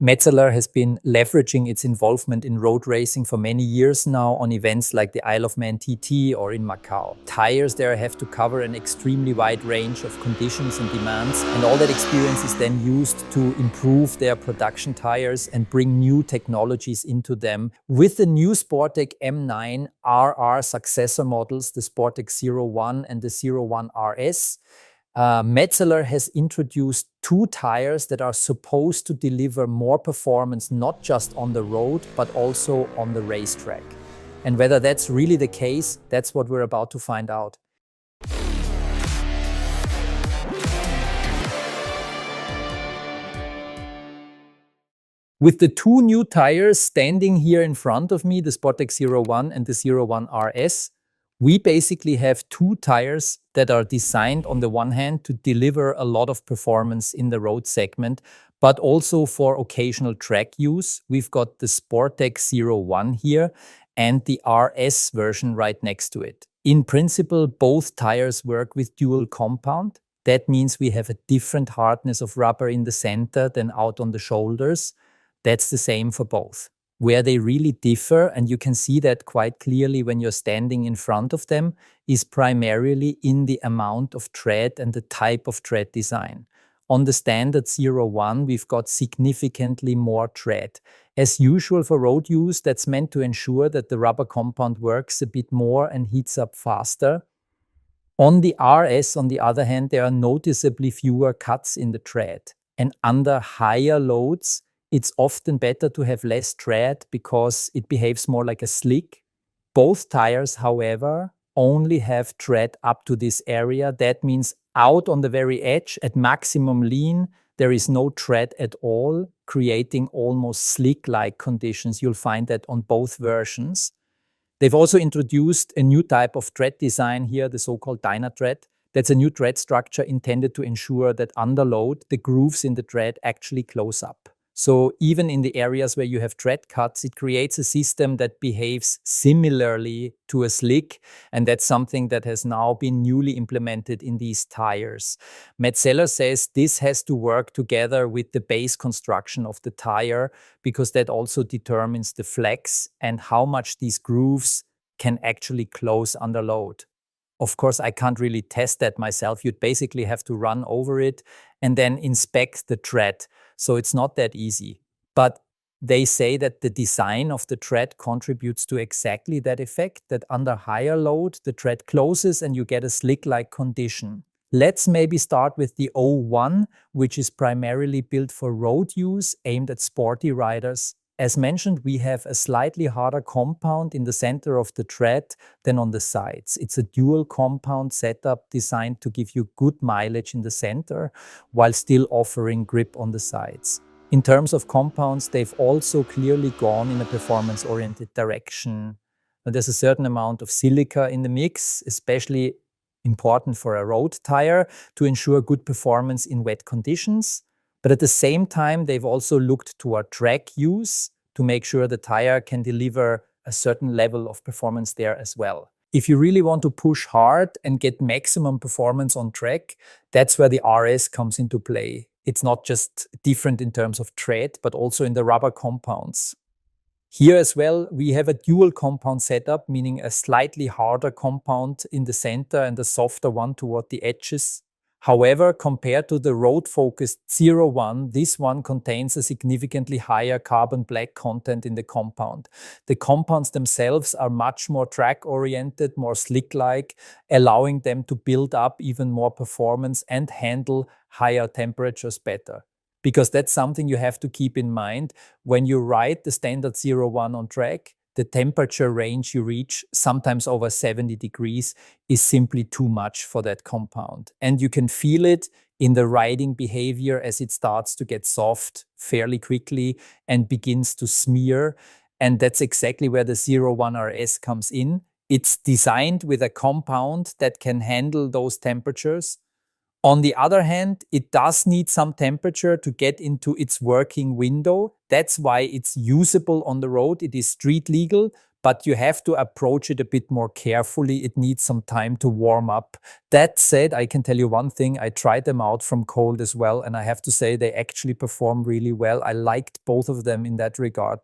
Metzeler has been leveraging its involvement in road racing for many years now on events like the Isle of Man TT or in Macau. Tires there have to cover an extremely wide range of conditions and demands, and all that experience is then used to improve their production tires and bring new technologies into them. With the new Sportec M9 RR successor models, the Sportec 01 and the 01 RS, Metzeler has introduced two tires that are supposed to deliver more performance, not just on the road, but also on the racetrack. And whether that's really the case, that's what we're about to find out. With the two new tires standing here in front of me, the Sportec 01 and the 01 RS, we basically have two tires that are designed on the one hand to deliver a lot of performance in the road segment, but also for occasional track use. We've got the Sportec 01 here and the RS version right next to it. In principle, both tires work with dual compound. That means we have a different hardness of rubber in the center than out on the shoulders. That's the same for both. Where they really differ, and you can see that quite clearly when you're standing in front of them, is primarily in the amount of tread and the type of tread design. On the standard 01, we've got significantly more tread. As usual for road use, that's meant to ensure that the rubber compound works a bit more and heats up faster. On the RS, on the other hand, there are noticeably fewer cuts in the tread. And under higher loads, it's often better to have less tread because it behaves more like a slick. Both tires, however, only have tread up to this area. That means out on the very edge, at maximum lean, there is no tread at all, creating almost slick-like conditions. You'll find that on both versions. They've also introduced a new type of tread design here, the so-called Dynatread. That's a new tread structure intended to ensure that under load, the grooves in the tread actually close up. So even in the areas where you have tread cuts, it creates a system that behaves similarly to a slick, and that's something that has now been newly implemented in these tires. Metzeler says this has to work together with the base construction of the tire because that also determines the flex and how much these grooves can actually close under load. Of course, I can't really test that myself. You'd basically have to run over it and then inspect the tread. So it's not that easy. But they say that the design of the tread contributes to exactly that effect, that under higher load, the tread closes and you get a slick-like condition. Let's maybe start with the 01, which is primarily built for road use, aimed at sporty riders. As mentioned, we have a slightly harder compound in the center of the tread than on the sides. It's a dual compound setup designed to give you good mileage in the center while still offering grip on the sides. In terms of compounds, they've also clearly gone in a performance-oriented direction. Now, there's a certain amount of silica in the mix, especially important for a road tire to ensure good performance in wet conditions. But at the same time, they've also looked toward track use to make sure the tire can deliver a certain level of performance there as well. If you really want to push hard and get maximum performance on track, that's where the RS comes into play. It's not just different in terms of tread, but also in the rubber compounds. Here as well, we have a dual compound setup, meaning a slightly harder compound in the center and a softer one toward the edges. However, compared to the road-focused 01, this one contains a significantly higher carbon black content in the compound. The compounds themselves are much more track-oriented, more slick-like, allowing them to build up even more performance and handle higher temperatures better. Because that's something you have to keep in mind when you ride the standard 01 on track. The temperature range you reach, sometimes over 70 degrees, is simply too much for that compound. And you can feel it in the riding behavior as it starts to get soft fairly quickly and begins to smear. And that's exactly where the 01 RS comes in. It's designed with a compound that can handle those temperatures. On the other hand, it does need some temperature to get into its working window. That's why it's usable on the road. It is street legal, but you have to approach it a bit more carefully. It needs some time to warm up. That said, I can tell you one thing, I tried them out from cold as well, and I have to say they actually perform really well. I liked both of them in that regard.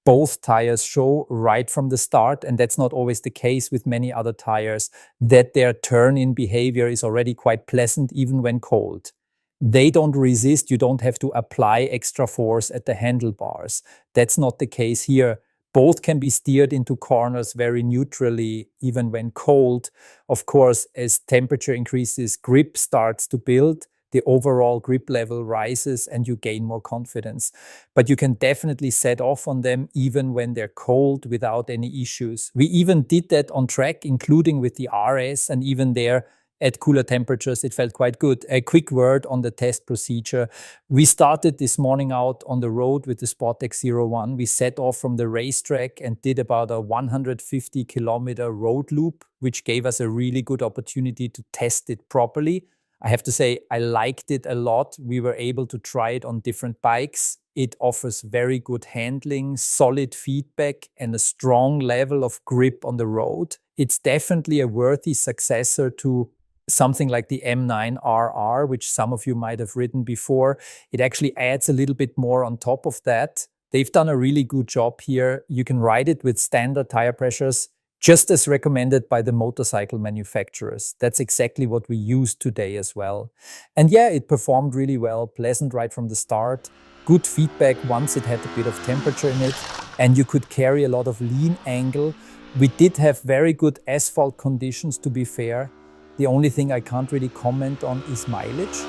Both tires show right from the start, and that's not always the case with many other tires, that their turn-in behavior is already quite pleasant even when cold. They don't resist, you don't have to apply extra force at the handlebars. That's not the case here. Both can be steered into corners very neutrally, even when cold. Of course, as temperature increases, grip starts to build, the overall grip level rises, and you gain more confidence. But you can definitely set off on them even when they're cold without any issues. We even did that on track, including with the RS, and even there, at cooler temperatures, it felt quite good. A quick word on the test procedure. We started this morning out on the road with the Sportec 01. We set off from the racetrack and did about a 150-kilometer road loop, which gave us a really good opportunity to test it properly. I have to say, I liked it a lot. We were able to try it on different bikes. It offers very good handling, solid feedback, and a strong level of grip on the road. It's definitely a worthy successor to something like the M9RR, which some of you might have ridden before. It actually adds a little bit more on top of that. They've done a really good job here. You can ride it with standard tire pressures, just as recommended by the motorcycle manufacturers. That's exactly what we use today as well. And yeah, it performed really well, pleasant right from the start, good feedback once it had a bit of temperature in it, and you could carry a lot of lean angle. We did have very good asphalt conditions, to be fair. The only thing I can't really comment on is mileage.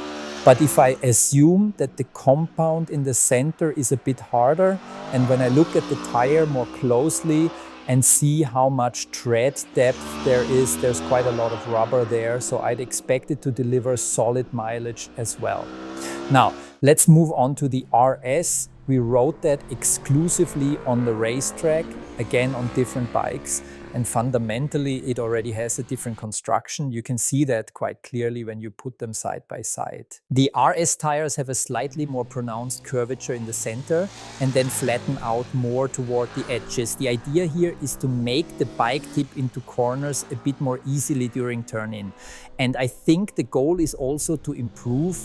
But if I assume that the compound in the center is a bit harder, and when I look at the tire more closely and see how much tread depth there is, there's quite a lot of rubber there, so I'd expect it to deliver solid mileage as well. Now, let's move on to the RS. We rode that exclusively on the racetrack, again on different bikes. And fundamentally, it already has a different construction. You can see that quite clearly when you put them side by side. The RS tires have a slightly more pronounced curvature in the center and then flatten out more toward the edges. The idea here is to make the bike tip into corners a bit more easily during turn-in. And I think the goal is also to improve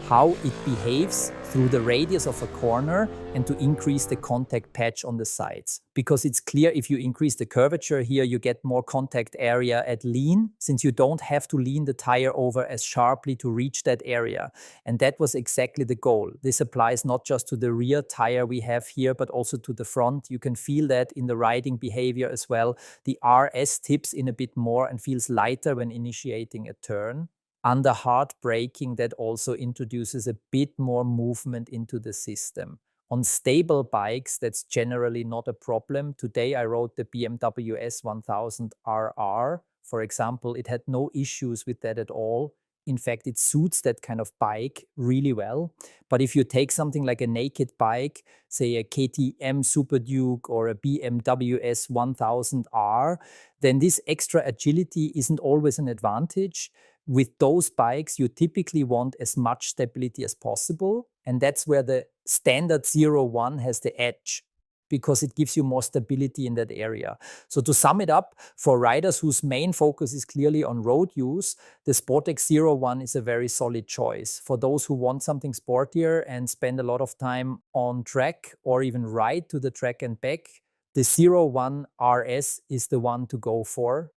how it behaves through the radius of a corner and to increase the contact patch on the sides. Because it's clear if you increase the curvature here, you get more contact area at lean, since you don't have to lean the tire over as sharply to reach that area. And that was exactly the goal. This applies not just to the rear tire we have here, but also to the front. You can feel that in the riding behavior as well. The RS tips in a bit more and feels lighter when initiating a turn. Under hard braking, that also introduces a bit more movement into the system. On stable bikes, that's generally not a problem. Today I rode the BMW S1000RR. For example, it had no issues with that at all. In fact, it suits that kind of bike really well. But if you take something like a naked bike, say a KTM Super Duke or a BMW S1000R, then this extra agility isn't always an advantage. With those bikes, you typically want as much stability as possible. And that's where the standard 01 has the edge, because it gives you more stability in that area. So to sum it up, for riders whose main focus is clearly on road use, the Sportec 01 is a very solid choice. For those who want something sportier and spend a lot of time on track or even ride to the track and back, the 01 RS is the one to go for.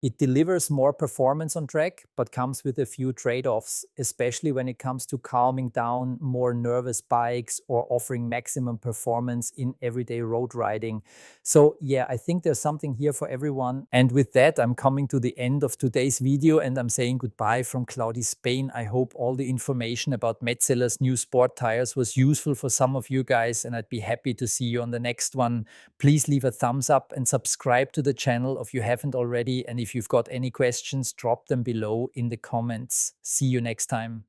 It delivers more performance on track, but comes with a few trade-offs, especially when it comes to calming down more nervous bikes or offering maximum performance in everyday road riding. So yeah, I think there's something here for everyone. And with that, I'm coming to the end of today's video and I'm saying goodbye from cloudy Spain. I hope all the information about Metzeler's new sport tires was useful for some of you guys, and I'd be happy to see you on the next one. Please leave a thumbs up and subscribe to the channel if you haven't already. And if you've got any questions, drop them below in the comments. See you next time.